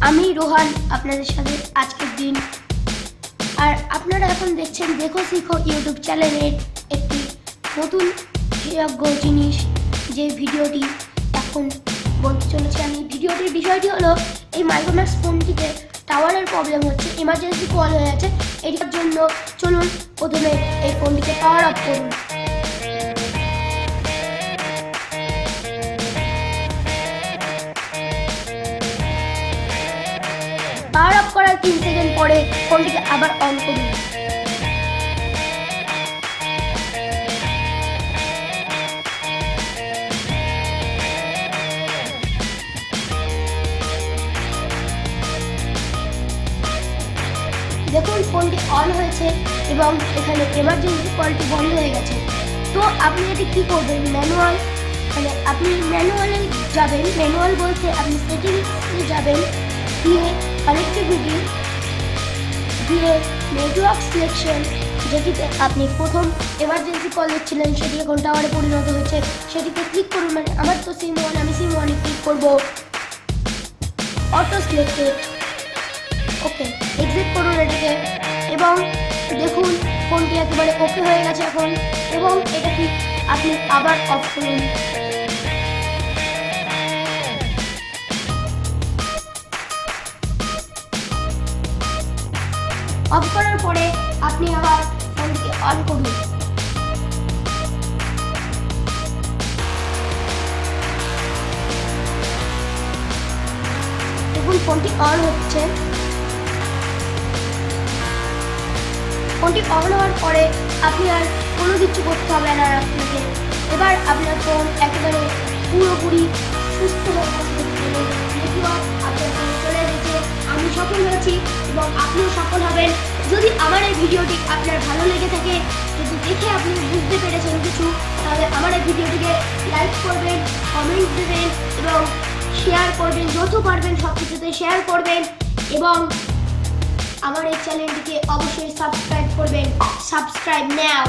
আমি রোহান আপনাদের সাথে আজকের দিন। আর আপনারা এখন দেখছেন দেখো শিখো ইউটিউব চ্যানেলের একটি নতুন জিনিস, যে ভিডিওটি এখন বলতে চলেছি আমি। ভিডিওটির বিষয়টি হলো এই মাইক্রোম্যাক্স ফোনটিতে টাওয়ারের প্রবলেম হচ্ছে, ইমার্জেন্সি কল হয়ে আছে। এটার জন্য চলুন প্রথমে এই ফোনটিকে পাওয়ার অফ করুন। পাওয়ার অফ করার 3 সেকেন্ড পরে ফোনটিকে আবার অন করুন। দেখুন ফোনটি অন হয়েছে এবং এখানে এমার্জেন্সি কলটি বন্ধ হয়ে গেছে। তো আপনি এটি কী করবেন, আপনি ম্যানুয়ালে যাবেন। ম্যানুয়াল বলতে আপনি সেটিংসে যাবেন, দিয়ে কানেক্টিভিটি, দিয়ে নেটওয়ার্ক সিলেকশন, যেটিতে আপনি প্রথম এমার্জেন্সি কল দিচ্ছিলেন সেটি এখন টাওয়ারে পরিণত হয়েছে, সেটিতে ক্লিক করুন। আমার তো সিম ওয়ান, আমি সিম ওয়ানে ক্লিক করবো। অটো সিলেক্টেড, ওকে, এক্সিট করুন এটাকে এবং দেখুন ফোনটি একেবারে ওকে হয়ে গেছে এখন। এবং এটাকে আপনি আবার অফ করুন। অফ করার পরে আপনি আবার ফোনটিকে অন করুন। দেখুন ফোনটি অন হচ্ছে। ফোনটি অন হওয়ার পরে আপনি আর কোনো কিছু করতে হবে না আপনাকে। এবার আপনার ফোন একেবারে পুরোপুরি সুস্থ হয়ে গেছে, নেটওয়ার্ক আপনার ফোনে চলে এসেছে। আমি সফল হয়েছি এবং আপনিও সফল হবেন। যদি আমার এই ভিডিওটি আপনার ভালো লেগে থাকে, যদি দেখে আপনি বুঝতে পেরেছেন কিছু, তাহলে আমার এই ভিডিওটিকে লাইক করবেন, কমেন্ট দেবেন এবং শেয়ার করবেন। যত পারবেন সব কিছুতে শেয়ার করবেন এবং আমার এই চ্যানেলটিকে অবশ্যই সাবস্ক্রাইব করবেন। সাবস্ক্রাইব নাও।